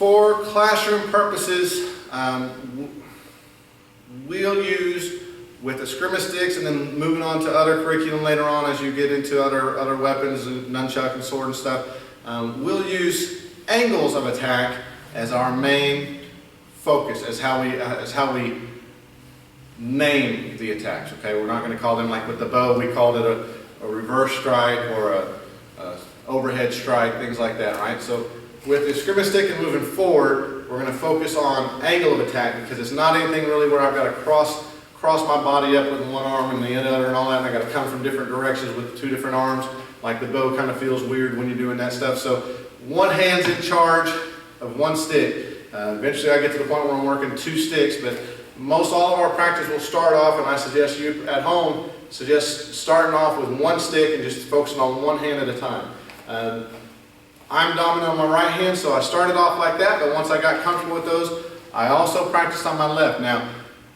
For classroom purposes, we'll use with Escrima sticks, and then moving on to other curriculum later on as you get into other weapons and nunchuck and sword and stuff, we'll use angles of attack as our main focus, as how we name the attacks. Okay, we're not going to call them like with the bow. We called it a reverse strike or a overhead strike, things like that, right? So with the Escrima stick and moving forward, we're going to focus on angle of attack, because it's not anything really where I've got to cross my body up with one arm and the other and all that, and I got to come from different directions with two different arms. Like the bow kind of feels weird when you're doing that stuff. So one hand's in charge of one stick. Eventually I get to the point where I'm working two sticks, but most all of our practice will start off, and I suggest you at home, suggest starting off with one stick and just focusing on one hand at a time. I'm dominant on my right hand, so I started off like that, but once I got comfortable with those, I also practiced on my left. Now,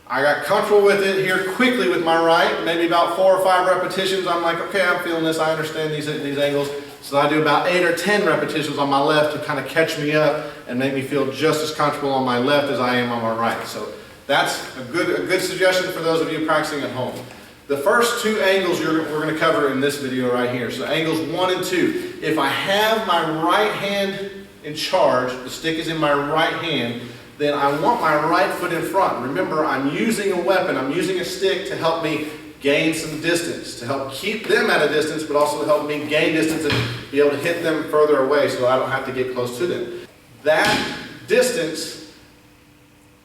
I got comfortable with it here quickly with my right, maybe about 4 or 5 repetitions. I'm like, okay, I'm feeling this, I understand these angles. So I do about 8 or 10 repetitions on my left to kind of catch me up and make me feel just as comfortable on my left as I am on my right. So that's a good suggestion for those of you practicing at home. The first 2 angles we're going to cover in this video right here. So angles 1 and 2. If I have my right hand in charge, the stick is in my right hand, then I want my right foot in front. Remember, I'm using a weapon, I'm using a stick to help me gain some distance, to help keep them at a distance, but also to help me gain distance and be able to hit them further away so I don't have to get close to them. That distance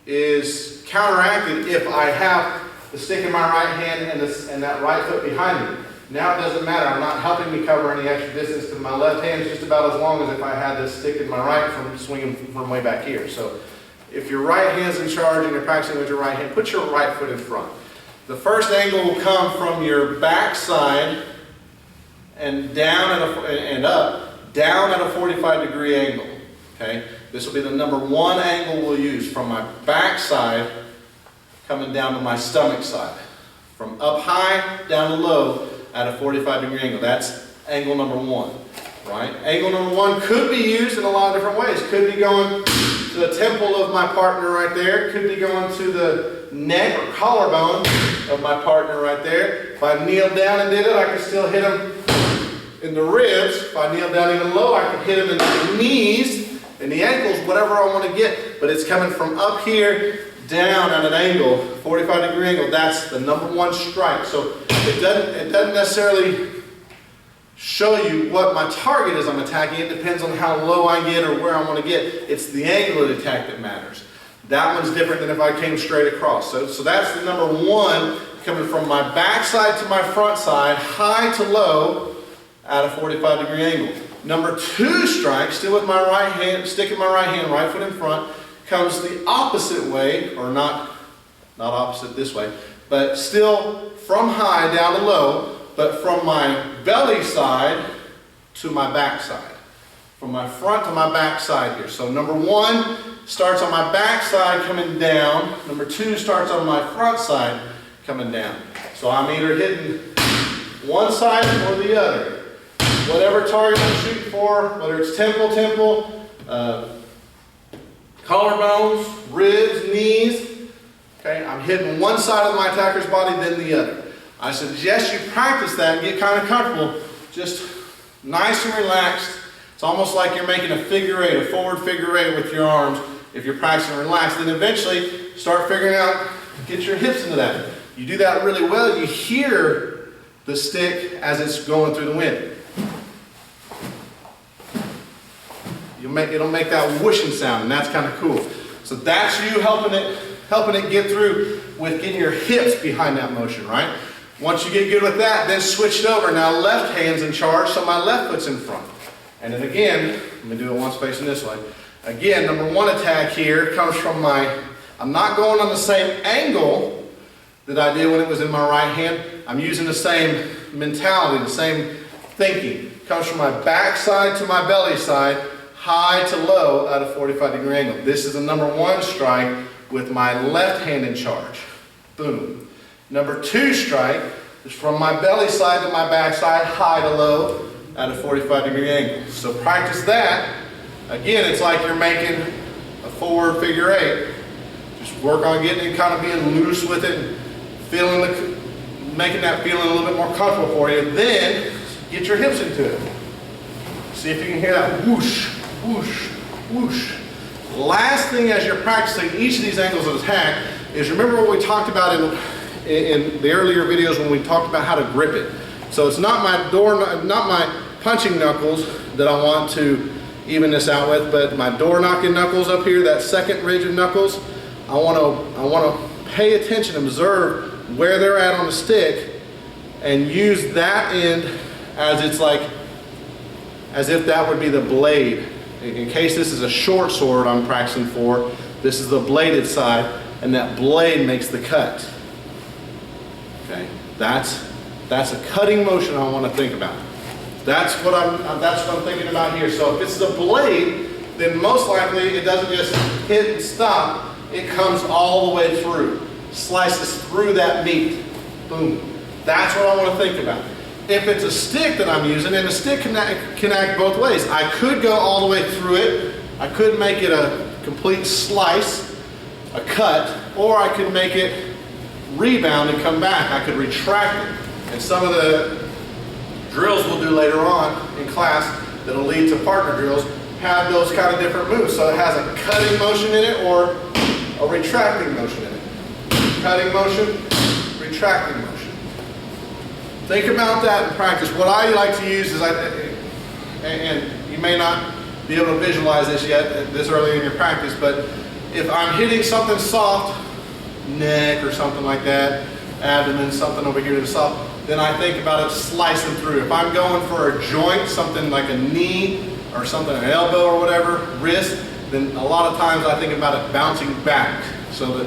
is counteracted if I have the stick in my right hand and that right foot behind me. Now it doesn't matter, I'm not helping me cover any extra distance, because my left hand is just about as long as if I had this stick in my right from swinging from way back here. So if your right hand's in charge and you're practicing with your right hand, put your right foot in front. The first angle will come from your back side and down at a 45-degree angle. Okay? This will be the number 1 angle we'll use, from my back side coming down to my stomach side. From up high down to low at a 45-degree angle. That's angle number 1. Right? Angle number 1 could be used in a lot of different ways. Could be going to the temple of my partner right there. Could be going to the neck or collarbone of my partner right there. If I kneel down and did it, I could still hit him in the ribs. If I kneel down even low, I could hit him in the knees, in the ankles, whatever I want to get. But it's coming from up here down at an angle, 45-degree angle. That's the number 1 strike. So it doesn't necessarily show you what my target is I'm attacking. It depends on how low I get or where I want to get. It's the angle of the attack that matters. That one's different than if I came straight across. So that's the number 1, coming from my back side to my front side, high to low at a 45-degree angle. Number 2 strike, still with my right hand, stick in my right hand, right foot in front, comes the opposite way, or not opposite this way, but still from high down to low, but from my belly side to my back side. From my front to my back side here. So number 1 starts on my back side coming down. Number 2 starts on my front side coming down. So I'm either hitting one side or the other. Whatever target I'm shooting for, whether it's temple, collarbones, ribs, knees. Okay, I'm hitting one side of my attacker's body, then the other. I suggest you practice that and get kind of comfortable, just nice and relaxed. It's almost like you're making a figure 8, a forward figure 8 with your arms. If you're practicing relaxed, then eventually start figuring out, get your hips into that. You do that really well, you hear the stick as it's going through the wind. It'll make that whooshing sound, and that's kind of cool. So that's you helping it get through with getting your hips behind that motion, right? Once you get good with that, then switch it over. Now left hand's in charge, so my left foot's in front. And then again, I'm going to do it once facing this way. Again, number 1 attack here comes from I'm not going on the same angle that I did when it was in my right hand. I'm using the same mentality, the same thinking. It comes from my back side to my belly side, high to low at a 45-degree angle. This is a number 1 strike with my left hand in charge. Boom. Number 2 strike is from my belly side to my back side, high to low at a 45-degree angle. So practice that. Again, it's like you're making a forward figure 8. Just work on getting it, kind of being loose with it, and making that feeling a little bit more comfortable for you. Then get your hips into it. See if you can hear that whoosh, whoosh, whoosh. Last thing as you're practicing each of these angles of attack is remember what we talked about in the earlier videos when we talked about how to grip it. So it's not my punching knuckles that I want to even this out with, but my door knocking knuckles up here, that second ridge of knuckles, I want to pay attention, observe where they're at on the stick, and use that end as if that would be the blade. In case this is a short sword I'm practicing for, this is the bladed side, and that blade makes the cut. Okay, that's a cutting motion I want to think about. That's what I'm thinking about here. So if it's the blade, then most likely it doesn't just hit and stop. It comes all the way through, slices through that meat. Boom. That's what I want to think about. If it's a stick that I'm using, and a stick can act both ways. I could go all the way through it. I could make it a complete slice, a cut, or I could make it rebound and come back. I could retract it. And some of the drills we'll do later on in class that'll lead to partner drills have those kind of different moves. So it has a cutting motion in it or a retracting motion in it. Cutting motion, retracting motion. Think about that in practice. What I like to use is, and you may not be able to visualize this yet this early in your practice, but if I'm hitting something soft, neck or something like that, abdomen, something over here to the soft, then I think about it slicing through. If I'm going for a joint, something like a knee or something, an elbow or whatever, wrist, then a lot of times I think about it bouncing back. So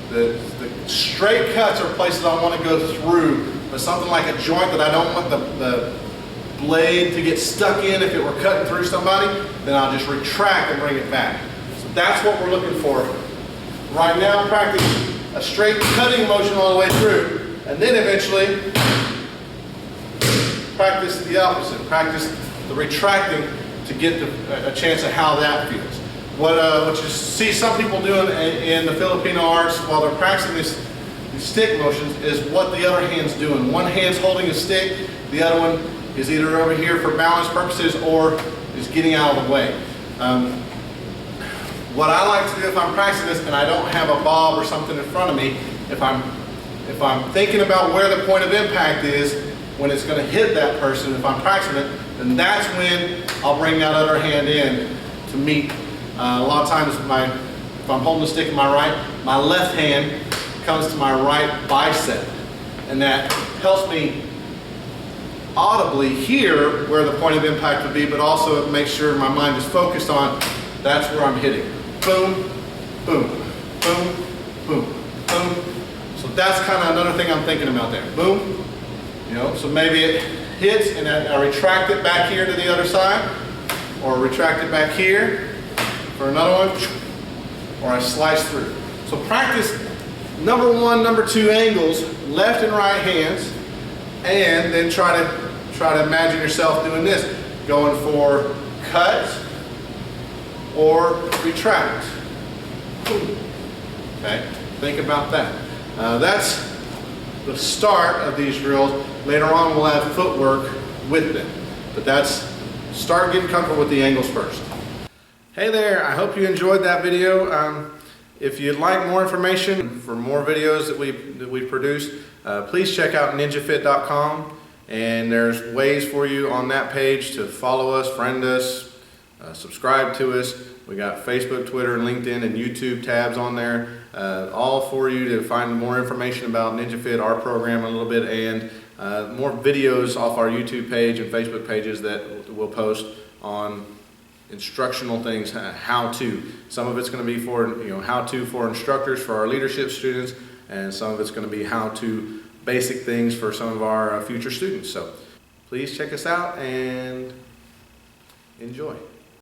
the straight cuts are places I want to go through, but something like a joint that I don't want the blade to get stuck in if it were cutting through somebody, then I'll just retract and bring it back. So that's what we're looking for. Right now, practice a straight cutting motion all the way through, and then eventually practice the opposite. Practice the retracting to get a chance of how that feels. What you see some people doing in the Filipino arts while they're practicing these stick motions is what the other hand's doing. One hand's holding a stick, the other one is either over here for balance purposes or is getting out of the way. What I like to do if I'm practicing this and I don't have a bob or something in front of me, if I'm thinking about where the point of impact is when it's going to hit that person, if I'm practicing it, then that's when I'll bring that other hand in to meet. A lot of times if I'm holding the stick in my right, my left hand comes to my right bicep, and that helps me audibly hear where the point of impact would be, but also it makes sure my mind is focused on that's where I'm hitting. Boom, boom, boom, boom, boom. So that's kind of another thing I'm thinking about there. Boom, so maybe it hits and I retract it back here to the other side, or retract it back here for another one, or I slice through. So practice number 1, number 2 angles, left and right hands, and then try to imagine yourself doing this, going for cut or retract. Okay, think about that. That's the start of these drills. Later on we'll add footwork with them, but start getting comfortable with the angles first. Hey there, I hope you enjoyed that video. If you'd like more information for more videos that we produce, please check out ninjafit.com, and there's ways for you on that page to follow us, friend us, subscribe to us. We got Facebook, Twitter, and LinkedIn and YouTube tabs on there, all for you to find more information about NinjaFit, our program a little bit, and more videos off our YouTube page and Facebook pages that we'll post on instructional things, how to. Some of it's going to be for how to for instructors, for our leadership students, and some of it's going to be how to basic things for some of our future students. So please check us out and enjoy.